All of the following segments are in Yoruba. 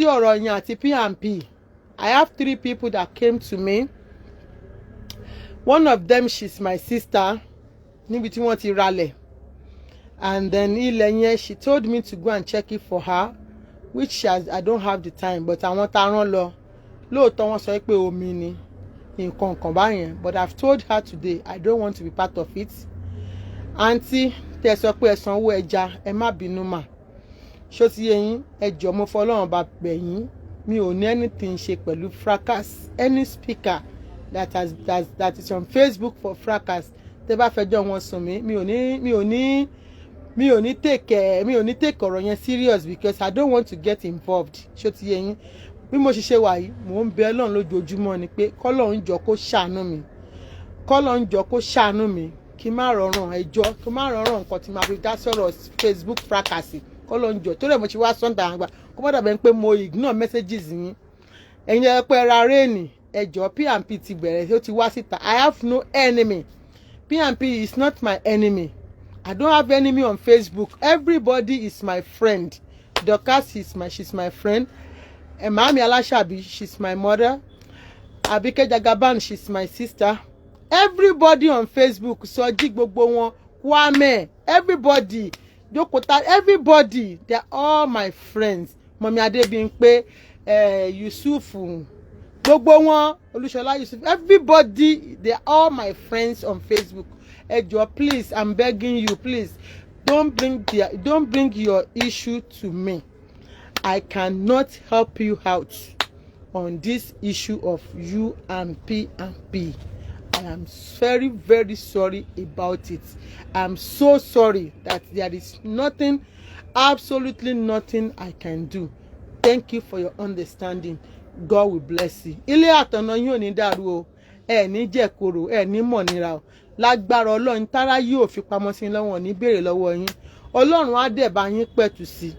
sí ọ̀rọ̀ yẹn àti P&P, I have 3 people that came to me. One of them, she's my sister, níbi tí wọ́n ti ralẹ̀. And then ilẹ̀ yẹn, she told me to go and check it for her, which I don't have the time, but àwọn tá rán lọ lóòótọ́ wọ́n sọ pé omi ni nǹkan kan báyẹn, but I've told her today I don't want to be part of it. Aunty tẹ́ sọ pé ẹ sanwó ẹja, ẹ má bínú mà. Ṣó ti yé yín, ẹ jọ̀ọ́ mo fọlọ́run bá bẹ̀ yín, mi ò ní anything ṣe pẹ̀lú fracas. Any speaker that is on Facebook for fracas, tẹ́ bá fẹjọ́ wọn sùn mí, mi ò ní take ọ̀rọ̀ yẹn serious, because I don't want to get involved. Ṣó ti yé yín, bí mo ṣe wà yìí, mò ń bẹ Ọlọ́run lójoojúmọ́ ni pé k'Ọlọ́run jọ̀ọ́ kó ṣàánú mi, k'Ọlọ́run jọ̀ọ́ kó ṣàánú mi, kí má rọrùn ẹjọ́, kí má rọrùn nǹkan tí máa fi dá sọ̀rọ̀ Facebook fracas. K'Ọlọ́run jọ̀ọ́, tó rẹ̀ mo ṣe wá Sunday àgbà kó má dàbẹ̀ pé mo ignore messages yín. Ẹ̀yin ẹ pé ra rain ẹjọ́. P&P ti bẹ̀rẹ̀, ó ti wá síta. I have no enemy. P&P is not my enemy. I don't have enemy on Facebook. Everybody is my friend. Dorcas she's my friend. Mami Alashabi, she's my mother. Abike Jagaban, she's my sister. Everybody on Facebook, Soji gbogbo wọn, Kwame, everybody, Dokota, everybody, they're all my friends. Mami Adebimpe, Yusufu, gbogbo wọn, Olushola Yusuf, everybody, they're all my friends on Facebook. Ejo, please, I'm begging you, please, don't bring your issue to me. I cannot help you out on this issue of you and P&P. I am very, very sorry about it. I'm so sorry that there is nothing, absolutely nothing I can do. Thank you for your understanding. God will bless you. Ilé àtọ̀nà yín ò ní dàrú o. Ẹ ní jẹ̀koro, ẹ ní mọ̀nira o. Lágbára Ọlọ́run tára yóò fi pamọ́ sí lọ́wọ́ ní béèrè lọ́wọ́ yín. Ọlọ́run á dẹ̀ bá yín pẹ̀tù sí.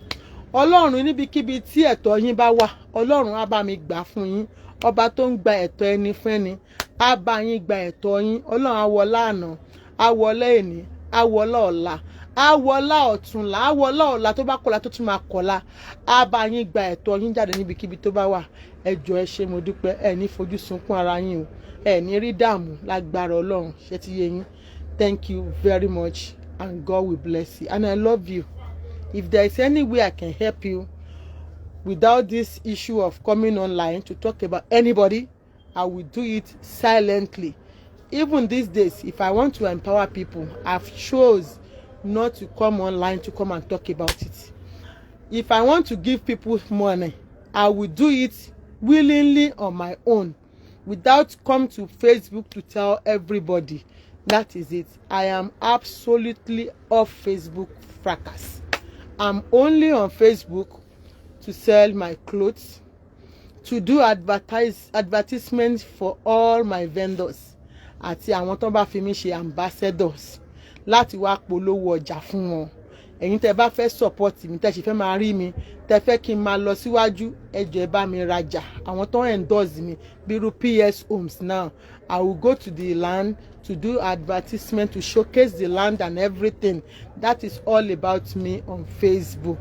Ọlọ́run níbikíbi tí ẹ̀tọ́ yín bá wà, Ọlọ́run á bá mi gbà fún yín. Ọba tó ń gba ẹ̀tọ́ ẹni fún ẹni, á bá yín gba ẹ̀tọ́ yín. Ọlọ́run á wọlá àná, á wọlá èní, á wọlá ọ̀la, á wọlá ọ̀túnla, á wọlá ọ̀la tó bá kọ̀la tó tún máa kọ̀la. Á bá yín gba ẹ̀tọ́ yín jáde níbikíbi tó bá wà. Ẹ jọ̀ọ́ ẹ ṣé mo dúpẹ́, ẹ ní fojú sunkún ara yín o. Ẹ ní rí dààmú lágbára Ọlọ́run. Ṣé ti yé yín? Thank you very much and God will bless you and I love you. If there is any way I can help you without this issue of coming online to talk about anybody, I will do it silently. Even these days, if I want to empower people, I've chose not to come online to come and talk about it. If I want to give people money, I will do it willingly on my own without come to Facebook to tell everybody. That is it. I am absolutely off Facebook fracas. I'm only on Facebook to sell my clothes, to do advertisements for all my vendors àti àwọn tó bá fi mí ṣe ambassadors láti wá polówó ọjà fún wọn. Ẹ̀yin tẹ́ bá fẹ́ support mi, tẹ́ ṣe fẹ́ máa rí mi, tẹ́ fẹ́ kí n máa lọ síwájú, ẹ jọ̀ọ́ ẹ bá mi rajà. Àwọn tó endorse mi bíru PS Homes now, I will go to the land to do advertisement, to showcase the land and everything. That is all about me on Facebook.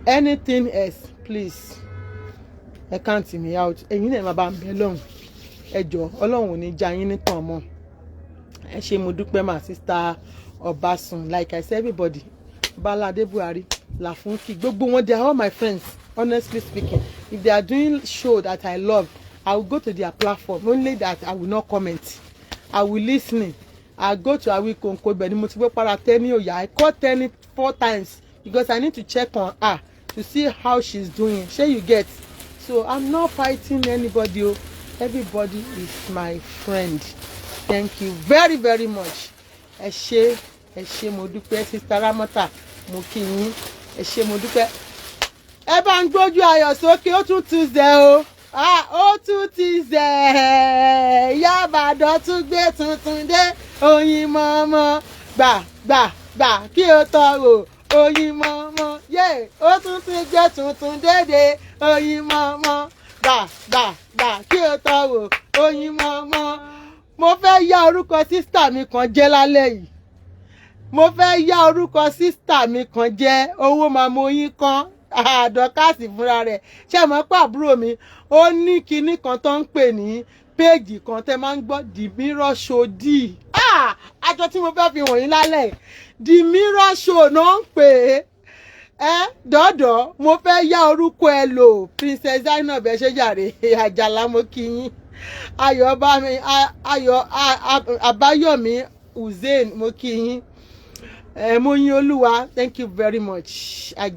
Anything else, please, ẹ count me out. Ẹ̀yin náà máa bá mi bẹ̀ lọ́hùn. Ẹ jọ̀ọ́, Ọlọ́run ò ní já yín ní tàn mọ́. Ẹ ṣé mo dúpẹ́ my sister Obasun. Like I said, everybody, Balade Buhari, Lafunki, gbogbo wọn, they are all my friends. Honestly speaking, if they are doing show that I love, I will go to their platform. Only that I will not comment. I will listen. I go to Awikonko, but I call Tenny 4 times because I need to check on her to see how she's doing. Sure you get. So I'm not fighting anybody. Everybody is my friend. Thank you very, very much. Ẹ ṣé mo dúpẹ́ Sister Ramota, mo kí yín. Ẹ ṣé mo dúpẹ́. Ẹ bá ń gbójú ayọ̀ sókè, ó tún ti zẹ̀ o. Ó tún ti zẹ̀. Iyaibadan tún gbé tuntun dé. Oyin mọ́mọ́ gbà kí o tọrọ. Oyin mọ́mọ́ yé, ó tún ti gbé tuntun dédé. Oyin mọ́mọ́ gbà kí o tọrọ. Oyin mọ́mọ́. Mo fẹ́ yá orúkọ sísítà mi kan jẹ́ lálẹ́ yìí. Mo fẹ́ yá orúkọ sísítà mi kan jẹ́. Owó màmá oyin kan. dọ́kàsì fúnra rẹ̀ ṣé mọ̀ pé àbúrò mi ó ní kinní kan tó ń pè ní péèjì kan tẹ́ máa ń gbọ́ The Mirror Show D aṣọ tí mo fẹ́ fi wọ̀nyí lálẹ́ The Mirror Show náà ń pè é dọ́dọ̀ mo fẹ́ yá orúkọ ẹ lò Princess Zainab ẹ ṣé jàre Àjàlá mo kí yín Ayọ̀ Àbáyọ̀mí Hussein mo kí yín mo yìn Olúwa thank you very much.